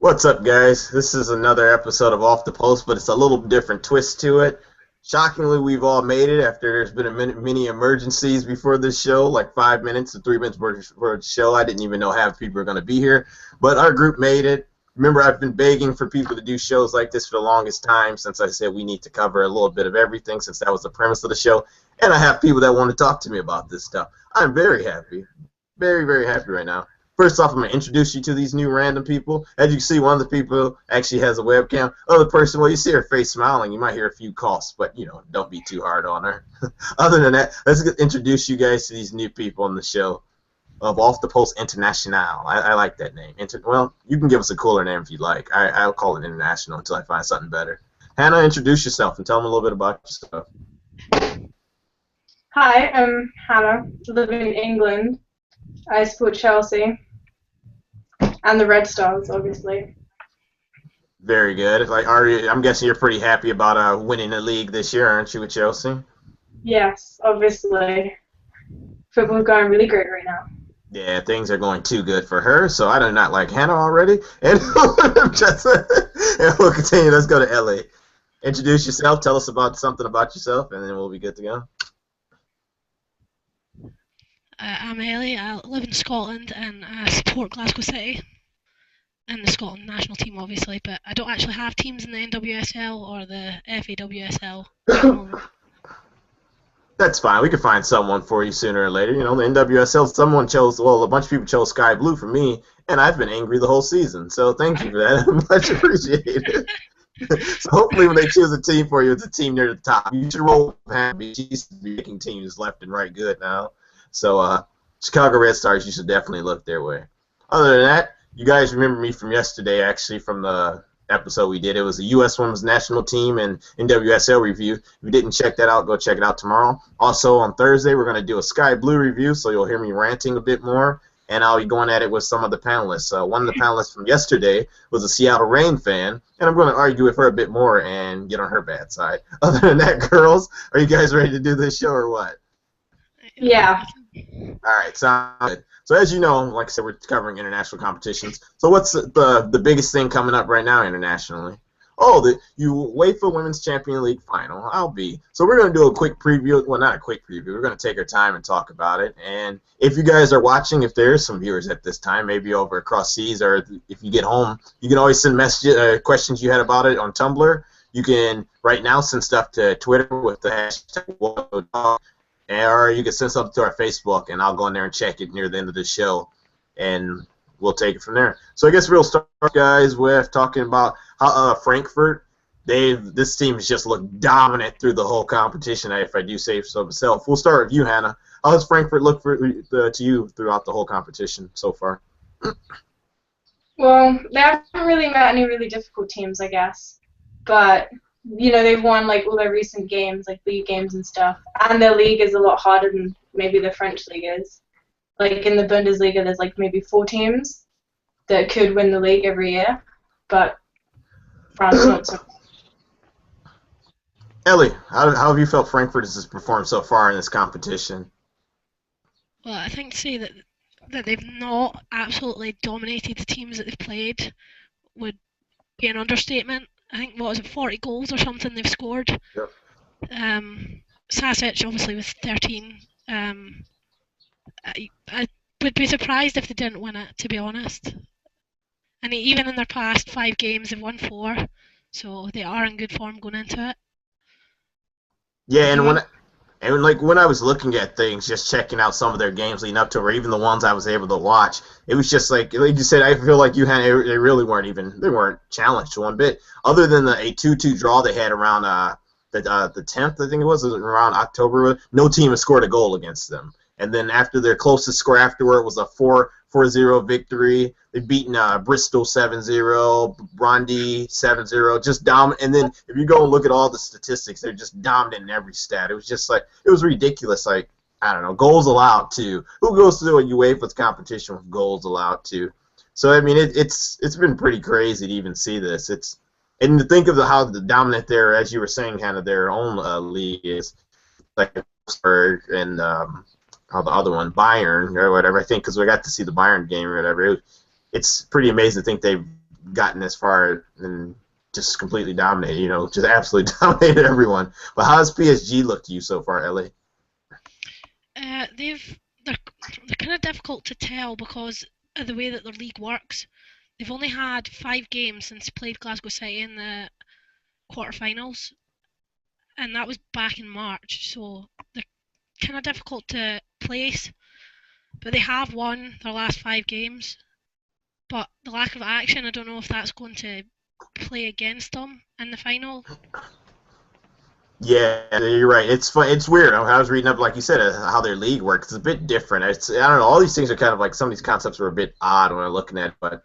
What's up, guys? This is another episode of Off the Post, but it's a little different twist to it. Shockingly, we've all made it after there's been many emergencies before this show, like 5 minutes to 3 minutes for the show. I didn't even know half people were going to be here, but our group made it. Remember, I've been begging for people to do shows like this for the longest time since I said we need to cover a little bit of everything since that was the premise of the show, and I have people that want to talk to me about this stuff. I'm very happy. Very, very happy right now. First off, I'm going to introduce you to these new random people. As you can see, one of the people actually has a webcam. Other person, well, you see her face smiling. You might hear a few coughs, but, don't be too hard on her. Other than that, introduce you guys to these new people on the show of Off the Post International. I like that name. Well, you can give us a cooler name if you'd like. I'll call it International until I find something better. Hannah, introduce yourself and tell them a little bit about yourself. Hi, I'm Hannah. I live in England. I support Chelsea and the Red Stars, obviously. Very good. I'm guessing you're pretty happy about winning the league this year, aren't you, with Chelsea? Yes, obviously. Football's going really great right now. Yeah, things are going too good for her, so I do not like Hannah already. And, and we'll continue. Let's go to Ellie. Introduce yourself. Tell us about something about yourself, and then we'll be good to go. I'm Ellie. I live in Scotland and I support Glasgow City and the Scotland national team, obviously, but I don't actually have teams in the NWSL or the FAWSL. That's fine. We can find someone for you sooner or later. The NWSL, a bunch of people chose Sky Blue for me, and I've been angry the whole season. So thank you for that. Much appreciated. So hopefully when they choose a team for you, it's a team near the top. You should roll with Happy. She's making teams left and right good now. So Chicago Red Stars, you should definitely look their way. Other than that, you guys remember me from yesterday, actually, from the episode we did. It was the U.S. Women's National Team and NWSL review. If you didn't check that out, go check it out tomorrow. Also, on Thursday, we're going to do a Sky Blue review, so you'll hear me ranting a bit more, and I'll be going at it with some of the panelists. One of the panelists from yesterday was a Seattle Reign fan, and I'm going to argue with her a bit more and get on her bad side. Other than that, girls, are you guys ready to do this show or what? Yeah. All right, sounds good. So as you know, like I said, we're covering international competitions. So what's the biggest thing coming up right now internationally? Oh, the UEFA Women's Champions League final. So we're going to do a quick preview. Well, not a quick preview. We're going to take our time and talk about it. And if you guys are watching, if there is some viewers at this time, maybe over across seas, or if you get home, you can always send messages, questions you had about it on Tumblr. You can right now send stuff to Twitter with the hashtag or you can send something to our Facebook, and I'll go in there and check it near the end of the show, and we'll take it from there. So I guess we'll start, guys, with talking about how Frankfurt. This team has just looked dominant through the whole competition, if I do say so myself. We'll start with you, Hannah. How does Frankfurt look to you throughout the whole competition so far? Well, they haven't really met any really difficult teams, I guess. But they've won like all their recent games, like league games and stuff, and their league is a lot harder than maybe the French league is. Like in the Bundesliga, there's like maybe 4 teams that could win the league every year, but France not so. Ellie, how have you felt Frankfurt has performed so far in this competition? Well, I think to say that they've not absolutely dominated the teams that they've played would be an understatement. I think, 40 goals or something they've scored. Yep. Sasic, obviously, with 13. I would be surprised if they didn't win it, to be honest. And even in their past 5 games, they've won 4. So they are in good form going into it. Yeah, and when I was looking at things, just checking out some of their games leading up to it, or even the ones I was able to watch, it was just like you said, I feel like they really weren't challenged one bit, other than a 2-2 draw they had around the 10th, I think it was around October. No team has scored a goal against them. And then after their closest score afterward was a 4-0 victory. They've beaten Bristol 7-0, Brondby 7-0, just dominant. And then if you go and look at all the statistics, they're just dominant in every stat. It was just like, it was ridiculous. Like, I don't know, goals allowed too. Who goes through a UEFA's competition with goals allowed too? So I mean, it's been pretty crazy to even see this. And to think of how dominant as you were saying, kind of their own league is, like and how the other one, Bayern or whatever, I think, because we got to see the Bayern game or whatever. It's pretty amazing to think they've gotten as far and just completely dominated. Just absolutely dominated everyone. But how does PSG look to you so far, Ellie? They're kind of difficult to tell because of the way that their league works. They've only had 5 games since they played Glasgow City in the quarterfinals, and that was back in March. So they're kind of difficult to place, but they have won their last 5 games. But the lack of action, I don't know if that's going to play against them in the final. Yeah, you're right. It's fun. It's weird. I was reading up, like you said, how their league works. It's a bit different. I don't know. All these things are kind of like some of these concepts are a bit odd when I'm looking at it. But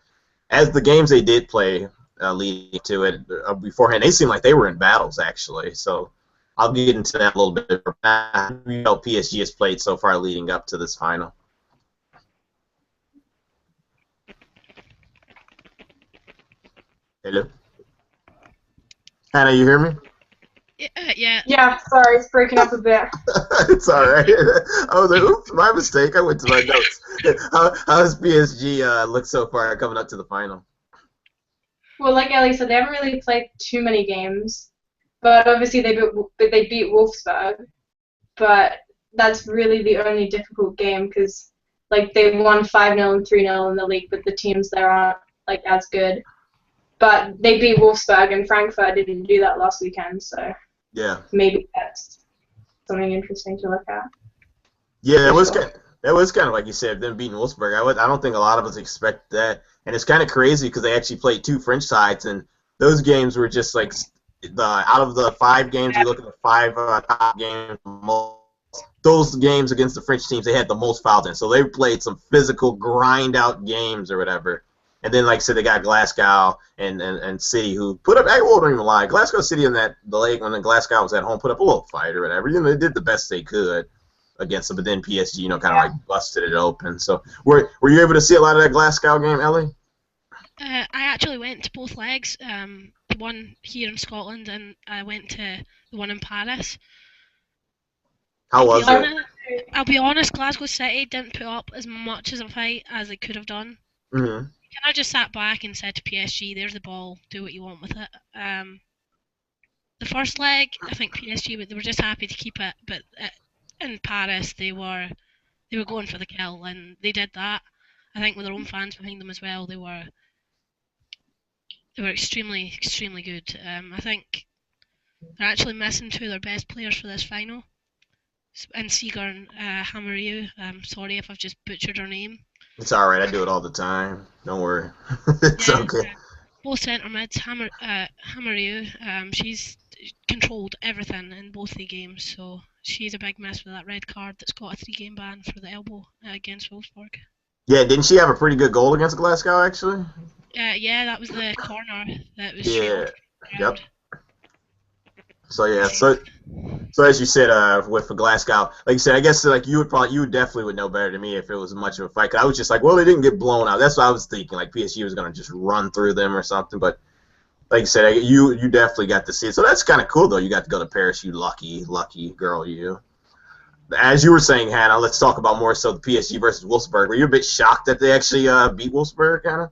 as the games they did play leading to it beforehand, they seemed like they were in battles actually. So I'll get into that a little bit. How PSG has played so far leading up to this final? Hello, Hannah, you hear me? Yeah. Yeah, sorry, it's breaking up a bit. It's all right. I was like, oops, my mistake. I went to my notes. How does PSG look so far coming up to the final? Well, like Ellie said, they haven't really played too many games, but obviously they beat Wolfsburg. But that's really the only difficult game because like they won 5-0 and 3-0 in the league, but the teams there aren't like as good. But they beat Wolfsburg and Frankfurt didn't do that last weekend, so Yeah. maybe that's something interesting to look at. Yeah, that was kind of like you said, them beating Wolfsburg. I don't think a lot of us expect that, and it's kind of crazy because they actually played 2 French sides, and those games were just like out of the 5 games, you look at the 5 top games, those games against the French teams, they had the most fouls in, so they played some physical grind out games or whatever. And then, like I said, they got Glasgow and City who put up. I won't even lie. Glasgow City in the late when Glasgow was at home put up a little fight or whatever. They did the best they could against them, but then PSG, kind of like busted it open. So were you able to see a lot of that Glasgow game, Ellie? I actually went to both legs. The one here in Scotland, and I went to the one in Paris. How was it? I'll be honest, Glasgow City didn't put up as much as a fight as they could have done. Mm-hmm. I just sat back and said to PSG, "There's the ball. Do what you want with it." The first leg, I think PSG they were just happy to keep it, but in Paris they were going for the kill, and they did that. I think with their own fans behind them as well, they were extremely good. I think they're actually missing 2 of their best players for this final, and Seeger and Hamariu. Sorry if I've just butchered her name. It's all right. I do it all the time. Don't worry. It's okay. Both centre mids, Hamariu, she's controlled everything in both the games, so she's a big miss with that red card that's got a 3-game ban for the elbow against Wolfsburg. Yeah, didn't she have a pretty good goal against Glasgow, actually? Yeah, that was the corner that was Yep. So yeah, so as you said, with Glasgow, like you said, I guess like you definitely would know better than me if it was much of a fight. 'Cause I was just like, well, they didn't get blown out. That's what I was thinking. Like PSG was gonna just run through them or something. But like you said, you definitely got to see it. So that's kind of cool though. You got to go to Paris. You lucky girl, you. As you were saying, Hannah, let's talk about more so the PSG versus Wolfsburg. Were you a bit shocked that they actually beat Wolfsburg, Hannah?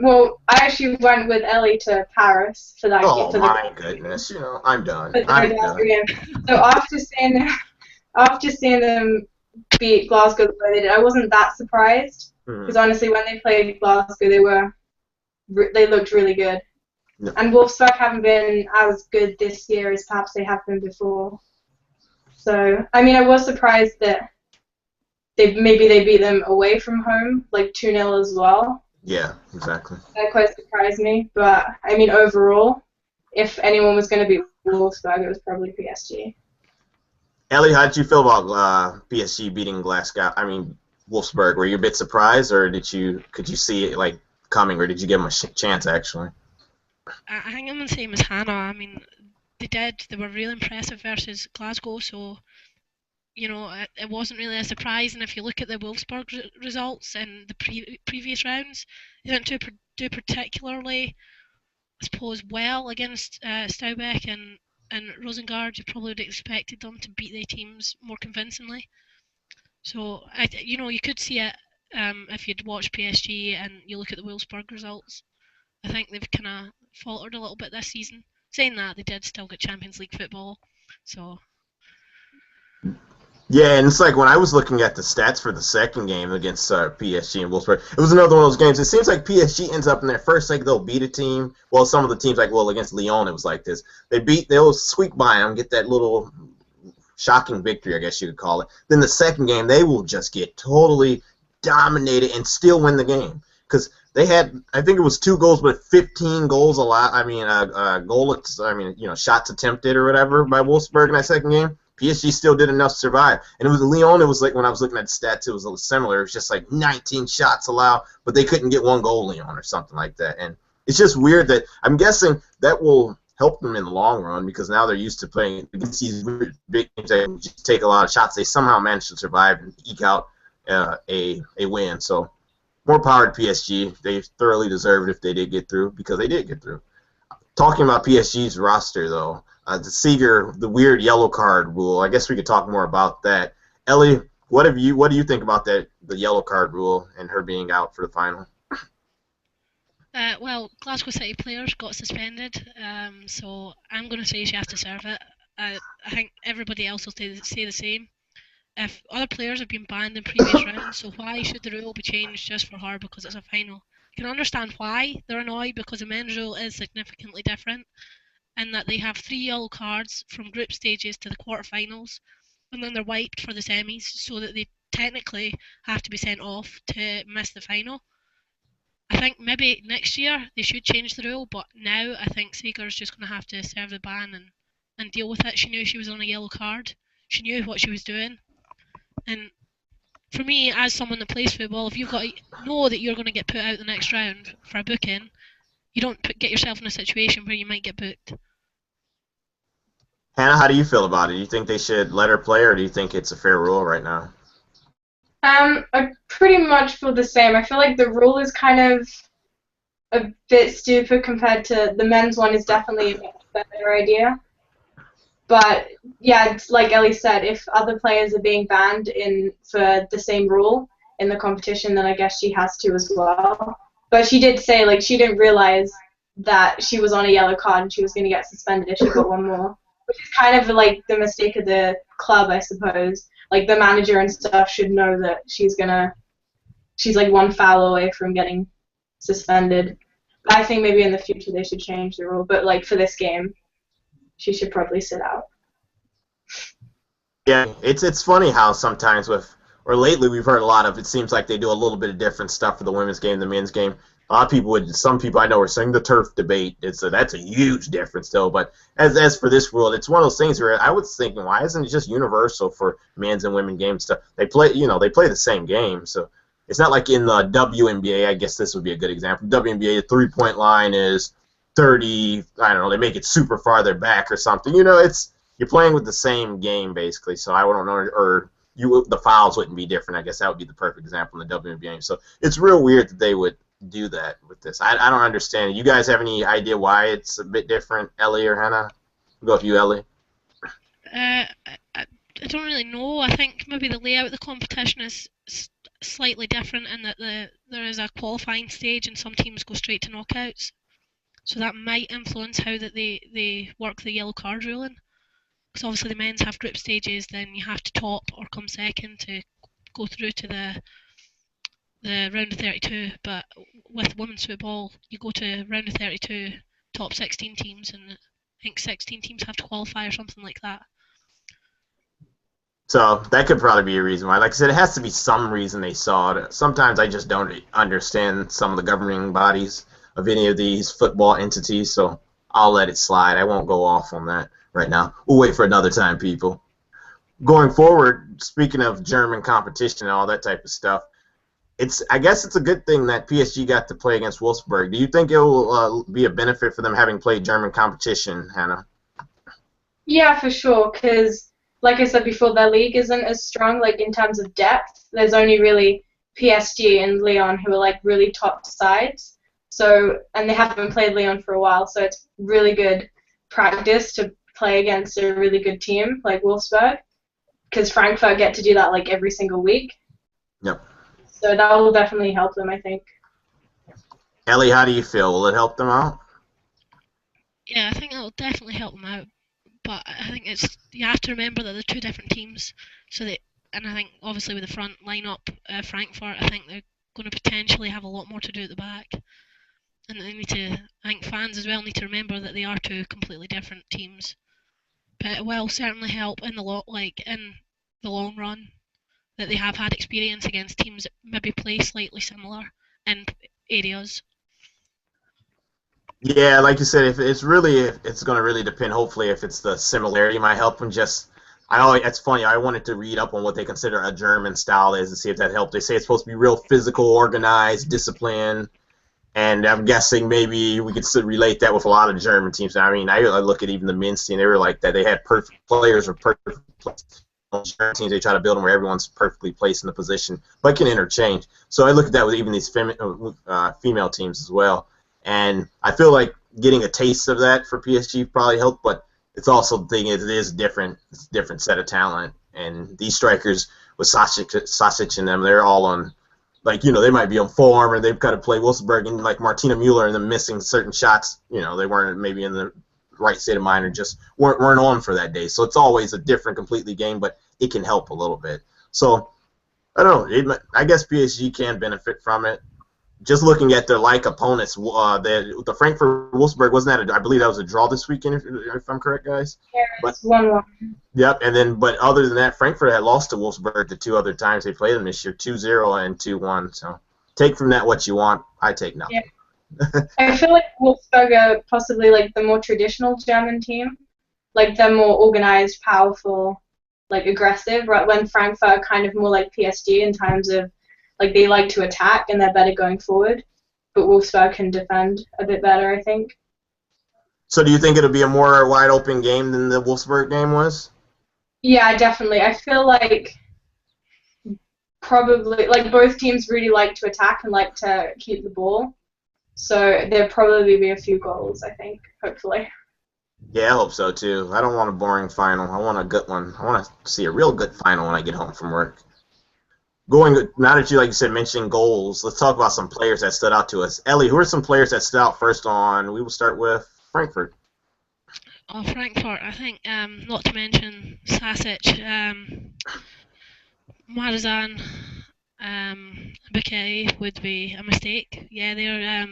Well, I actually went with Ellie to Paris for that game. Oh my goodness! I'm done. I'm done. So after seeing them beat Glasgow the way they did, I wasn't that surprised because honestly, when they played Glasgow, they looked really good. No. And Wolfsburg haven't been as good this year as perhaps they have been before. So I mean, I was surprised that they beat them away from home, like 2-0 as well. Yeah, exactly. That quite surprised me, but I mean overall, if anyone was going to beat Wolfsburg, it was probably PSG. Ellie, how did you feel about PSG beating Wolfsburg? Were you a bit surprised, or could you see it like coming, or did you give them a chance actually? I think I'm the same as Hannah. I mean, they were really impressive versus Glasgow, so it wasn't really a surprise. And if you look at the Wolfsburg results in the previous rounds, they didn't do particularly, I suppose, well against Staubeck and Rosengard. You probably would have expected them to beat their teams more convincingly. So you could see it If you'd watch PSG and you look at the Wolfsburg results, I think they've kind of faltered a little bit this season. Saying that, they did still get Champions League football, so Yeah, and it's like when I was looking at the stats for the second game against PSG and Wolfsburg, it was another one of those games. It seems like PSG ends up in their first leg, they'll beat a team. Well, some of the teams, like, well, against Lyon, it was like this. They'll squeak by them, get that little shocking victory, I guess you could call it. Then the second game, they will just get totally dominated and still win the game. Because they had, I think it was 2 goals, but 15 goals allowed. I mean, shots attempted or whatever by Wolfsburg in that second game. PSG still did enough to survive. And it was Lyon, it was like when I was looking at stats, it was a little similar. It was just like 19 shots allowed, but they couldn't get 1 goal, Lyon, or something like that. And it's just weird that I'm guessing that will help them in the long run because now they're used to playing against these big teams that just take a lot of shots. They somehow manage to survive and eke out a win. So more power to PSG. They thoroughly deserve it if they did get through because they did get through. Talking about PSG's roster, though, the weird yellow card rule. I guess we could talk more about that. Ellie, what do you think about the yellow card rule and her being out for the final? Well, Glasgow City players got suspended, so I'm going to say she has to serve it. I think everybody else will say the same. If other players have been banned in previous rounds, so why should the rule be changed just for her because it's a final? I can understand why they're annoyed because the men's rule is significantly different in that they have 3 yellow cards from group stages to the quarterfinals, and then they're wiped for the semis, so that they technically have to be sent off to miss the final. I think maybe next year they should change the rule, but now I think Seeger's just going to have to serve the ban and deal with it. She knew she was on a yellow card. She knew what she was doing. And for me, as someone that plays football, if you've got to know that you're going to get put out the next round for a booking, you don't get yourself in a situation where you might get booked. Hannah, how do you feel about it? Do you think they should let her play, or do you think it's a fair rule right now? I pretty much feel the same. I feel like the rule is kind of a bit stupid compared to the men's one is definitely a much better idea. But yeah, it's like Ellie said, if other players are being banned for the same rule in the competition, then I guess she has to as well. But she did say like she didn't realize that she was on a yellow card and she was going to get suspended if she got one more, which is kind of like the mistake of the club, I suppose. Like the manager and stuff should know that she's like 1 foul away from getting suspended. I think maybe in the future they should change the rule, but like for this game, she should probably sit out. Yeah, it's funny how sometimes lately we've heard a lot of, it seems like they do a little bit of different stuff for the women's game, the men's game. A lot of some people I know are saying the turf debate. That's a huge difference though. But as for this rule, it's one of those things where I was thinking, why isn't it just universal for men's and women's game stuff? They play the same game, so it's not like in the WNBA. I guess this would be a good example. WNBA, the 3-point line is 30. I don't know. They make it super farther back or something. You're playing with the same game basically. So I don't know, or the fouls wouldn't be different. I guess that would be the perfect example in the WNBA. So it's real weird that they would do that with this. I don't understand. You guys have any idea why it's a bit different, Ellie or Hannah? We'll go with you, Ellie. I don't really know. I think maybe the layout of the competition is slightly different in that there is a qualifying stage and some teams go straight to knockouts. So that might influence how that they work the yellow card ruling. Because obviously the men's have group stages, then you have to top or come second to go through to the round of 32. But with women's football, you go to round of 32, top 16 teams, and I think 16 teams have to qualify or something like that. So that could probably be a reason why. Like I said, it has to be some reason they saw it. Sometimes I just don't understand some of the governing bodies of any of these football entities, so I'll let it slide. I won't go off on that right now. We'll wait for another time, people. Going forward, speaking of German competition and all that type of stuff, I guess it's a good thing that PSG got to play against Wolfsburg. Do you think it will be a benefit for them having played German competition, Hannah? Yeah, for sure, because like I said before, their league isn't as strong like in terms of depth. There's only really PSG and Lyon who are like really top sides. So, and they haven't played Lyon for a while, so it's really good practice to play against a really good team like Wolfsburg, because Frankfurt get to do that like every single week. Yep. So that will definitely help them, I think. Ellie, how do you feel? Will it help them out? Yeah, I think it'll definitely help them out. But I think you have to remember that they're two different teams. And I think obviously with the front lineup, Frankfurt, I think they're going to potentially have a lot more to do at the back. And I think fans as well need to remember that they are two completely different teams. But it will certainly help in the long run that they have had experience against teams that maybe play slightly similar in areas. Yeah, like you said, if it's going to really depend. Hopefully, if it's the similarity might help them. I know it's funny. I wanted to read up on what they consider a German style is and see if that helped. They say it's supposed to be real physical, organized, disciplined, and I'm guessing maybe we could still relate that with a lot of German teams. I mean, I look at even the men's team; they were like that. They had perfect players or perfect players. German teams, they try to build them where everyone's perfectly placed in the position, but can interchange. So I look at that with even these female teams as well. And I feel like getting a taste of that for PSG probably helped, but it's also the thing is it is different. It's a different set of talent. And these strikers with Sausage and them, they're all on, like, they might be on form or they've got to play Wolfsburg and like Martina Mueller and them missing certain shots. They weren't maybe in the right state of mind or just weren't on for that day. So it's always a different completely game, but it can help a little bit. So I don't know. I guess PSG can benefit from it. Just looking at their opponents, the Frankfurt Wolfsburg wasn't that I believe that was a draw this weekend, if I'm correct, guys. Yeah, it's 1-1. Yep, but other than that, Frankfurt had lost to Wolfsburg the two other times they played them this year, 2-0 and 2-1. So take from that what you want. I take nothing. Yeah. I feel like Wolfsburg are possibly like the more traditional German team, like they're more organized, powerful, like aggressive. Right when Frankfurt are kind of more like PSG in terms of like they like to attack and they're better going forward, but Wolfsburg can defend a bit better, I think. So do you think it'll be a more wide open game than the Wolfsburg game was? Yeah, definitely. I feel like probably like both teams really like to attack and like to keep the ball. So there'll probably be a few goals, I think, hopefully. Yeah, I hope so too. I don't want a boring final. I want a good one. I want to see a real good final when I get home from work. Now that you, like you said, mentioned goals, let's talk about some players that stood out to us. Ellie, who are some players that stood out first on? We will start with Frankfurt. Oh, Frankfurt, I think, not to mention Sasic, Marzan, Bouquet would be a mistake. Yeah, they're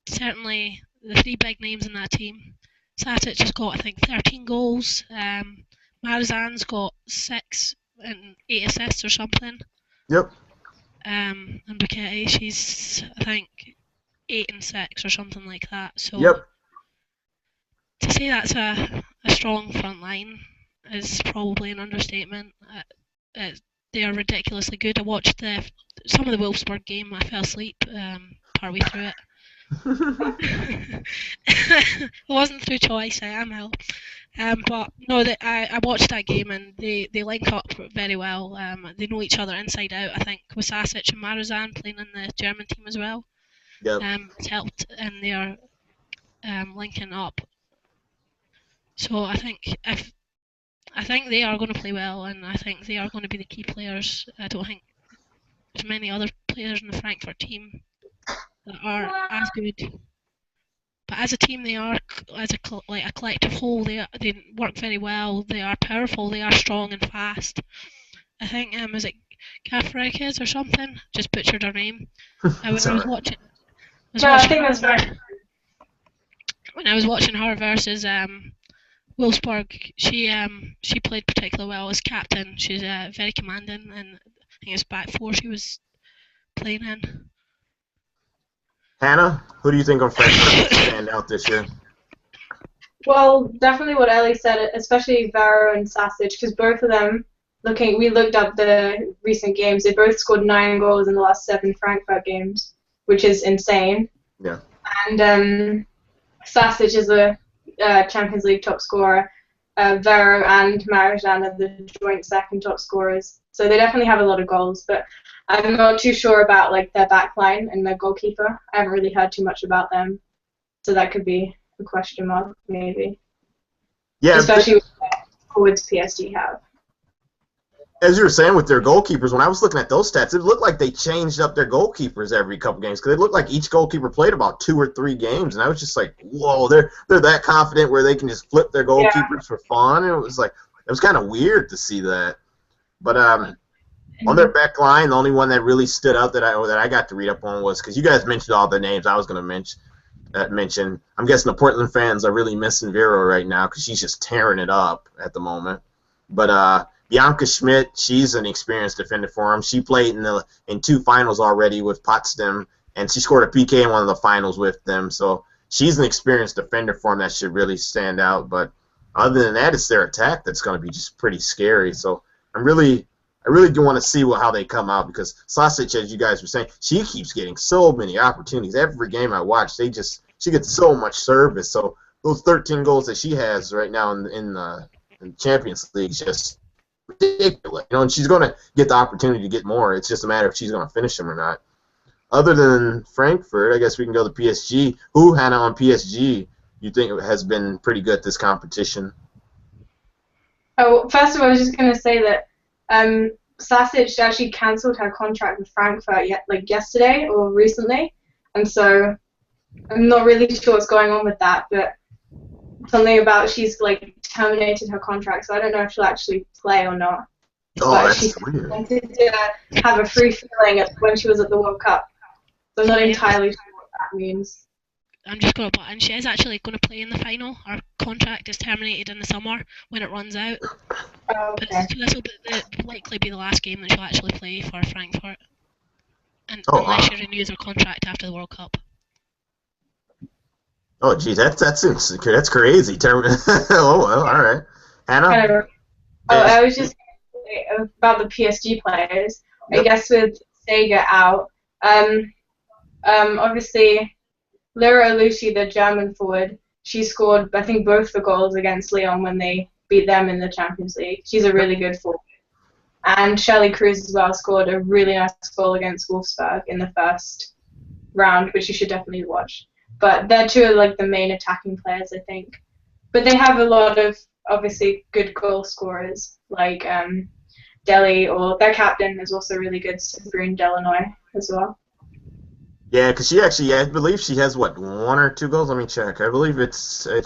certainly the three big names in that team. Sasic has got, I think, 13 goals. Marzan's got 6 and 8 assists or something. Yep. And Bouquet, she's, I think, 8 and 6 or something like that. So Yep. to say that's a strong front line is probably an understatement. They are ridiculously good. I watched some of the Wolfsburg game. I fell asleep partway through it. It wasn't through choice. I am ill. But no, I watched that game and they link up very well. They know each other inside out. I think with Sasic and Marzan playing in the German team as well. Yep. It's helped in their linking up. So I think they are going to play well, and I think they are going to be the key players. I don't think there's many other players in the Frankfurt team that are as good. But as a team, they are as a collective whole. They work very well. They are powerful. They are strong and fast. I think is it Kafrekes or something? Just butchered her name. I was watching. I think that's right. When I was watching her versus Wolfsburg, she played particularly well as captain. She's very commanding, and I think it's back four she was playing in. Hannah, who do you think on Frankfurt stand out this year? Well, definitely what Ellie said, especially Vero and Sasic, because both of them, we looked up the recent games, they both scored 9 goals in the last 7 Frankfurt games, which is insane. Yeah. And Sasic is a Champions League top scorer. Vero and Marzan are the joint second top scorers. So they definitely have a lot of goals, but I'm not too sure about like their back line and their goalkeeper. I haven't really heard too much about them, so that could be a question mark maybe. Yeah. Especially with the forwards PSG have. as you were saying with their goalkeepers, when I was looking at those stats, it looked like they changed up their goalkeepers every couple games because it looked like each goalkeeper played about 2 or 3 games, and I was just like, whoa, they're that confident where they can just flip their Yeah. goalkeepers for fun, and it was kind of weird to see that. But on their back line, the only one that really stood out that I got to read up on was because you guys mentioned all the names I was going to mention. I'm guessing the Portland fans are really missing Vero right now because she's just tearing it up at the moment. But Bianca Schmidt, she's an experienced defender for them. She played in 2 finals already with Potsdam, and she scored a PK in one of the finals with them. So she's an experienced defender for them that should really stand out. But other than that, it's their attack that's going to be just pretty scary. So I really do want to see how they come out because Sasic, as you guys were saying, she keeps getting so many opportunities. Every game I watch, she gets so much service. So those 13 goals that she has right now in the Champions League is just ridiculous. And she's going to get the opportunity to get more. It's just a matter of if she's going to finish them or not. Other than Frankfurt, I guess we can go to PSG. Who, Hannah, on PSG, you think has been pretty good this competition? Oh, first of all, I was just going to say that Sasic actually cancelled her contract with Frankfurt yesterday or recently, and so I'm not really sure what's going on with that, but something about she's terminated her contract, so I don't know if she'll actually play or not. Oh, but that's she weird. wanted to have a free feeling when she was at the World Cup, so I'm not entirely sure what that means. I'm just going to put in, she is actually going to play in the final. Her contract is terminated in the summer when it runs out. Oh, okay. But this will likely be the last game that she'll actually play for Frankfurt. Unless wow. she renews her contract after the World Cup. Oh, geez, that's crazy. Oh, well, all right. Hannah? I was just saying about the PSG players. Yep. I guess with Sega out, obviously, Laura Lucy, the German forward, she scored, I think, both the goals against Lyon when they beat them in the Champions League. She's a really good forward. And Shelley Cruz as well scored a really nice goal against Wolfsburg in the first round, which you should definitely watch. But they're 2 of the main attacking players, I think. But they have a lot of, obviously, good goal scorers, like Deli, or their captain is also really good, Sabrine Delanoy, as well. Yeah, because she actually, I believe she has, 1 or 2 goals? Let me check. I believe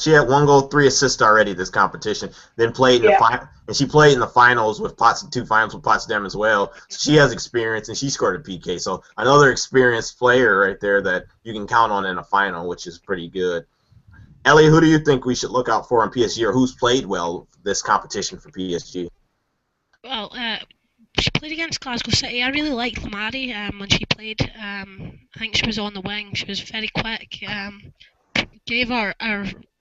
she had 1 goal, 3 assists already this competition. Then played in the final, and she played in the finals with 2 finals with Potsdam as well. So she has experience, and she scored a PK. So another experienced player right there that you can count on in a final, which is pretty good. Ellie, who do you think we should look out for on PSG, or who's played well this competition for PSG? Well, she played against Glasgow City. I really liked Lamari when she played. I think she was on the wing. She was very quick. Gave our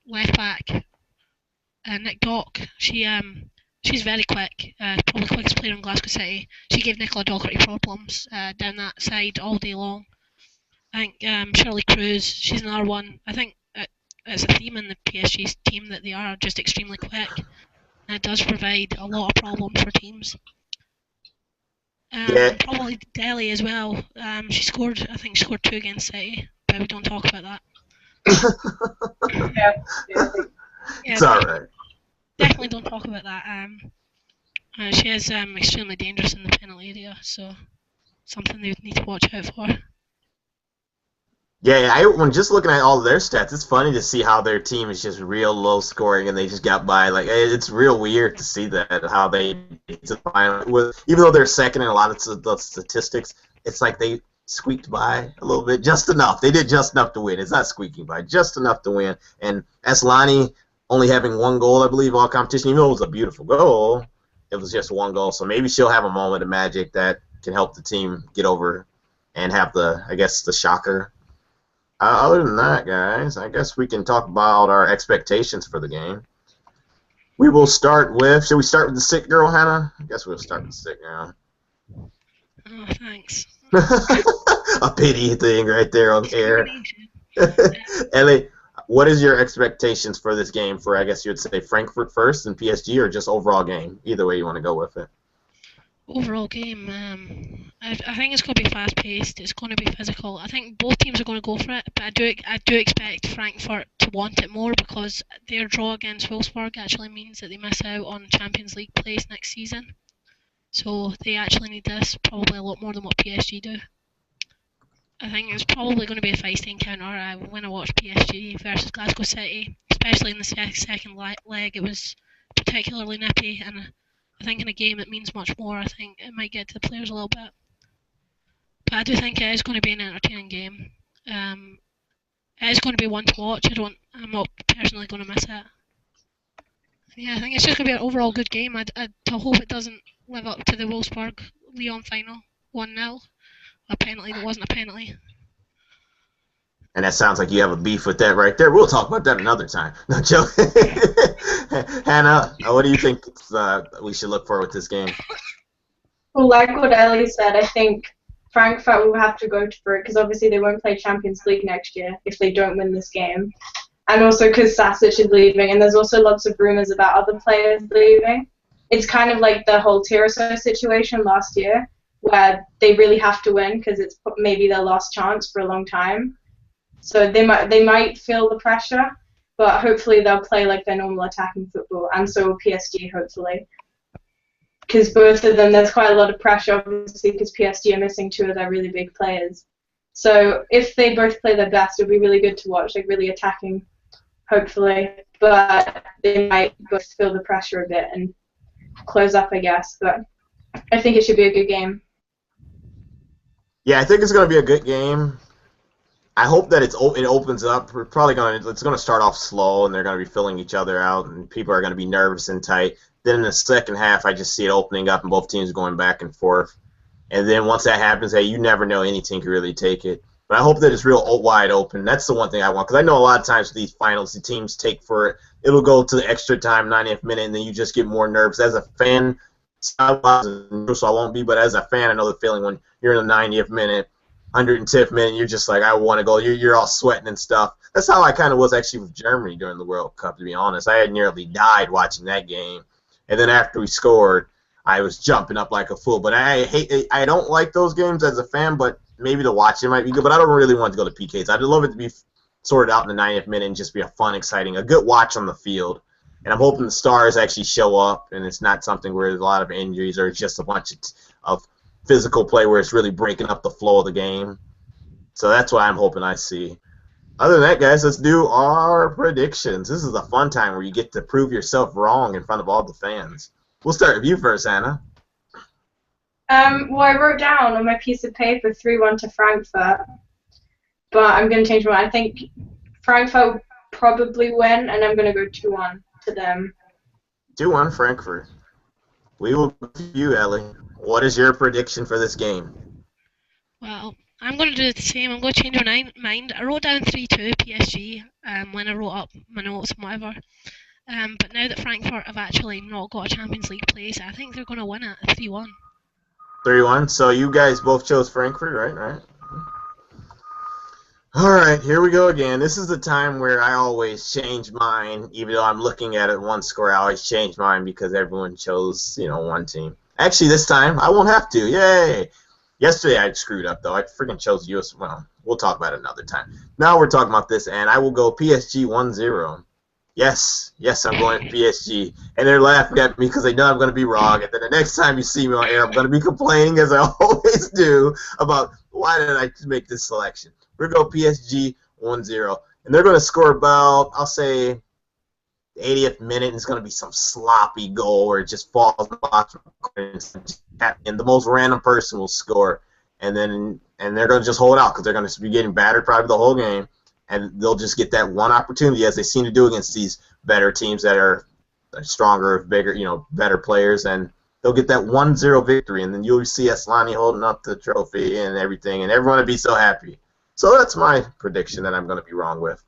left back, Nick Dock. She's very quick. Probably the quickest player in Glasgow City. She gave Nicola Docherty problems down that side all day long. I think Shirley Cruz. She's another one. I think it's a theme in the PSG team that they are just extremely quick, and it does provide a lot of problems for teams. Probably Deli as well. I think she scored 2 against City, but we don't talk about that. Yeah, it's alright. Definitely don't talk about that. She is extremely dangerous in the penalty area, so something they would need to watch out for. Yeah, when just looking at all of their stats, it's funny to see how their team is just real low scoring and they just got by. It's real weird to see that, how they get to the final. Even though they're second in a lot of the statistics, it's like they squeaked by a little bit, just enough. They did just enough to win. It's not squeaking by, just enough to win. And Aslani only having 1 goal, I believe, all competition, even though it was a beautiful goal, it was just 1 goal. So maybe she'll have a moment of magic that can help the team get over and have the shocker. Other than that, guys, I guess we can talk about our expectations for the game. We will start with, should we start with the sick girl, Hannah? I guess we'll start with the sick girl. Oh, thanks. A pity thing right there on air. Ellie, what is your expectations for this game for, I guess you would say, Frankfurt first and PSG, or just overall game? Either way you want to go with it. Overall game, I think it's going to be fast-paced. It's going to be physical. I think both teams are going to go for it, but I do expect Frankfurt to want it more because their draw against Wolfsburg actually means that they miss out on Champions League place next season. So they actually need this probably a lot more than what PSG do. I think it's probably going to be a feisty encounter when I watched PSG versus Glasgow City, especially in the second leg. It was particularly nippy, and I think in a game that means much more, I think it might get to the players a little bit. But I do think it is going to be an entertaining game. It is going to be one to watch. I'm not personally going to miss it. Yeah, I think it's just going to be an overall good game. I hope it doesn't live up to the Wolfsburg-Lyon final, 1-0. A penalty that wasn't a penalty. And that sounds like you have a beef with that right there. We'll talk about that another time. No joke. Hannah, what do you think we should look for with this game? Well, like what Ellie said, I think Frankfurt will have to go for it because obviously they won't play Champions League next year if they don't win this game. And also because Sasic is leaving, and there's also lots of rumours about other players leaving. It's kind of like the whole Tiraso situation last year, where they really have to win because it's maybe their last chance for a long time. So they might feel the pressure, but hopefully they'll play like their normal attacking football, and so will PSG hopefully. Because both of them, there's quite a lot of pressure obviously because PSG are missing two of their really big players. So if they both play their best, it'll be really good to watch, like really attacking, hopefully. But they might both feel the pressure a bit and close up, I guess. But I think it should be a good game. Yeah, I think it's going to be a good game. I hope that it opens up. It's going to start off slow, and they're going to be filling each other out, and people are going to be nervous and tight. Then in the second half, I just see it opening up, and both teams going back and forth. And then once that happens, hey, you never know, any team can really take it. But I hope that it's real wide open. That's the one thing I want, because I know a lot of times with these finals, the teams take for it. It'll go to the extra time, 90th minute, and then you just get more nervous. As a fan, so I won't be, but as a fan, I know the feeling when you're in the 90th minute, 110th minute, you're just like, I want to go. You're all sweating and stuff. That's how I kind of was actually with Germany during the World Cup, to be honest. I had nearly died watching that game. And then after we scored, I was jumping up like a fool. But I don't like those games as a fan, but maybe to watch it might be good. But I don't really want to go to PKs. I'd love it to be sorted out in the 90th minute and just be a fun, exciting, a good watch on the field. And I'm hoping the stars actually show up, and it's not something where there's a lot of injuries or it's just a bunch of physical play where it's really breaking up the flow of the game. So that's what I'm hoping I see. Other than that, guys, let's do our predictions. This is a fun time where you get to prove yourself wrong in front of all the fans. We'll start with you first, Anna. Well, I wrote down on my piece of paper 3-1 to Frankfurt, but I'm going to change my mind. I think Frankfurt will probably win, and I'm going to go 2-1 to them. 2-1 Frankfurt. We will go to you, Ellie. What is your prediction for this game? Well, I'm going to do the same. I'm going to change my mind. I wrote down 3-2 PSG when I wrote up my notes and whatever. But now that Frankfurt have actually not got a Champions League place, I think they're going to win it 3-1. 3-1. So you guys both chose Frankfurt, right? Right. All right, here we go again. This is the time where I always change mine, even though I'm looking at it one score. I always change mine because everyone chose, one team. Actually, this time I won't have to. Yay! Yesterday I screwed up though. I freaking chose US. Well, we'll talk about it another time. Now we're talking about this, and I will go PSG 1-0. Yes, I'm going PSG. And they're laughing at me because they know I'm going to be wrong. And then the next time you see me on air, I'm going to be complaining, as I always do, about why did I make this selection. We're going to go PSG 1-0. And they're going to score about, I'll say, the 80th minute. And it's going to be some sloppy goal where it just falls in the box. And the most random person will score. And they're going to just hold out because they're going to be getting battered probably the whole game. And they'll just get that one opportunity, as they seem to do against these better teams that are stronger, bigger, better players, and they'll get that 1-0 victory, and then you'll see Aslani holding up the trophy and everything, and everyone will be so happy. So that's my prediction that I'm going to be wrong with.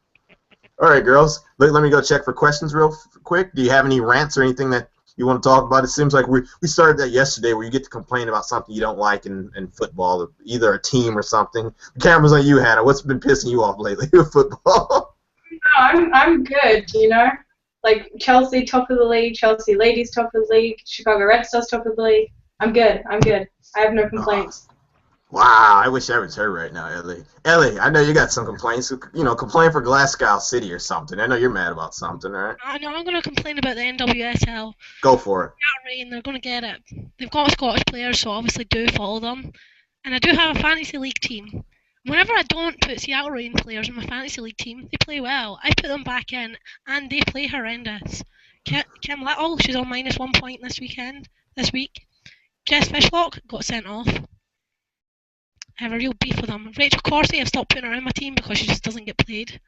All right, girls, let me go check for questions real quick. Do you have any rants or anything that you want to talk about? It seems like we started that yesterday where you get to complain about something you don't like in football, either a team or something. The camera's on you, Hannah. What's been pissing you off lately with football? No, I'm good, Like Chelsea top of the league, Chelsea ladies top of the league, Chicago Red Stars top of the league. I'm good. I have no complaints. Wow, I wish I was her right now, Ellie. Ellie, I know you got some complaints. You know, complain for Glasgow City or something. I know you're mad about something, right? I know I'm going to complain about the NWSL. Go for it. Rain, they're going to get it. They've got Scottish players, so obviously do follow them. And I do have a fantasy league team. Whenever I don't put Seattle Rain players in my fantasy league team, they play well. I put them back in, and they play horrendous. Kim Little, she's on -1 point this week. Jess Fishlock got sent off. I have a real beef with them. Rachel Corsie, I've stopped putting her in my team because she just doesn't get played.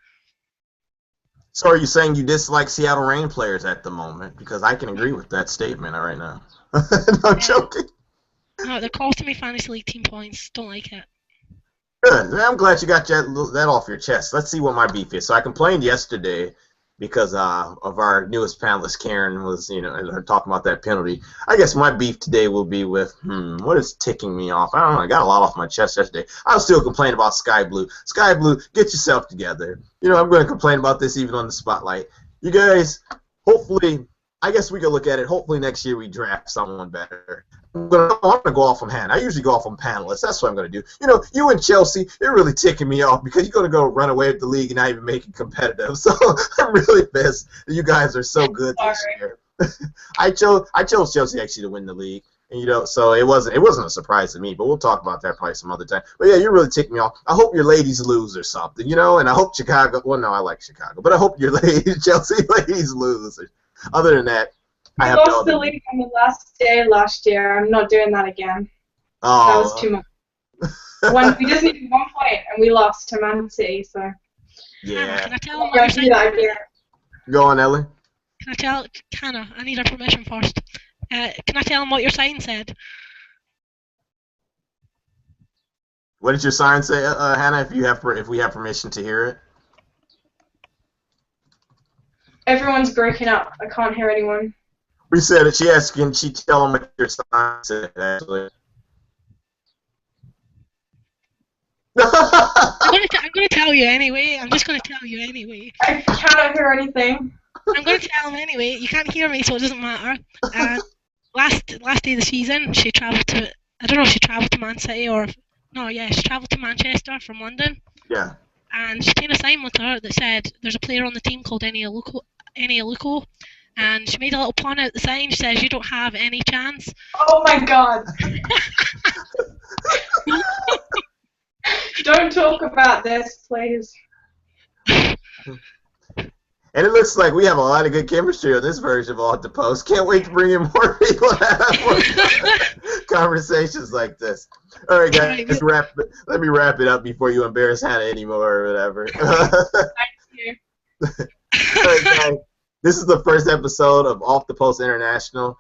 So are you saying you dislike Seattle Rain players at the moment? Because I can agree with that statement right now. No, I'm joking. No, they're costing me fantasy league team points. Don't like it. Good. I'm glad you got that off your chest. Let's see what my beef is. So I complained yesterday because of our newest panelist, Karen, was talking about that penalty. I guess my beef today will be with what is ticking me off. I don't know. I got a lot off my chest yesterday. I'll still complain about Sky Blue. Sky Blue, get yourself together. I'm going to complain about this even on the spotlight. You guys, hopefully, I guess we could look at it. Hopefully next year we draft someone better. I'm going to go off on Hannah. I usually go off on panelists. That's what I'm going to do. You and Chelsea, you're really ticking me off because you're going to go run away with the league and not even make it competitive. So I'm really pissed that you guys are so good this year. I chose Chelsea actually to win the league. And, so it wasn't a surprise to me, but we'll talk about that probably some other time. But yeah, you really ticked me off. I hope your ladies lose or something, and I hope Chicago. Well, no, I like Chicago, but I hope your Chelsea ladies lose. Other than that, we lost the league on the last day last year. I'm not doing that again. Oh, that was too much. We just needed 1 point, and we lost to Man City. So yeah. Can I tell them what you're saying? Go on, Ellie. Can I tell Hannah? I need her permission first. Can I tell them what your sign said? What did your sign say, Hannah? If we have permission to hear it. Everyone's breaking up. I can't hear anyone. We said it. She asked, can she tell them what your sign said, actually? I'm going to tell you anyway. I'm just going to tell you anyway. I cannot hear anything. I'm going to tell them anyway. You can't hear me, so it doesn't matter. Last day of the season, she travelled to. I don't know if she travelled to Man City or. No, yeah, she travelled to Manchester from London. Yeah. And she taken a sign with her that said, "There's a player on the team called Int'l," and she made a little pun out the sign. She says, "You don't have any chance." Oh my God! Don't talk about this, please. And it looks like we have a lot of good chemistry on this version of Off the Post. Can't wait to bring in more people and have more conversations like this. All right, guys, let me wrap it up before you embarrass Hannah anymore or whatever. Thank you. All right, guys, this is the first episode of Off the Post International.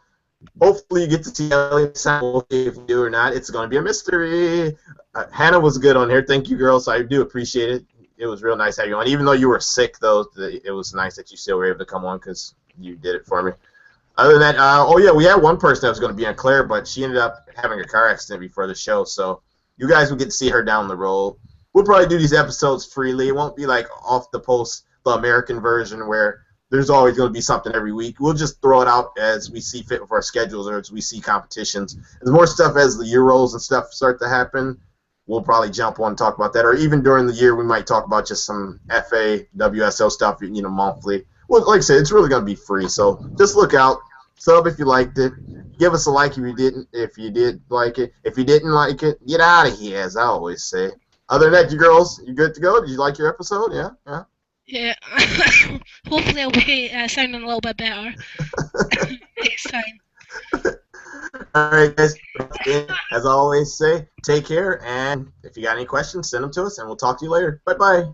Hopefully you get to see Ellie. If you do or not, it's going to be a mystery. Hannah was good on here. Thank you, girls. I do appreciate it. It was real nice having you on. Even though you were sick, though, it was nice that you still were able to come on because you did it for me. Other than that, we had one person that was going to be on Claire, but she ended up having a car accident before the show, so you guys will get to see her down the road. We'll probably do these episodes freely. It won't be like Off the Post, the American version, where there's always going to be something every week. We'll just throw it out as we see fit with our schedules or as we see competitions. There's more stuff as the Euros and stuff start to happen. We'll probably jump on and talk about that. Or even during the year, we might talk about just some FA, WSL stuff, monthly. Well, like I said, it's really going to be free. So just look out. Sub if you liked it. Give us a like if you didn't. If you did like it. If you didn't like it, get out of here, as I always say. Other than that, you girls, you good to go? Did you like your episode? Yeah? Yeah. Yeah. Hopefully I'll be sounding a little bit better next time. All right, guys. As I always say, take care, and if you got any questions, send them to us, and we'll talk to you later. Bye-bye.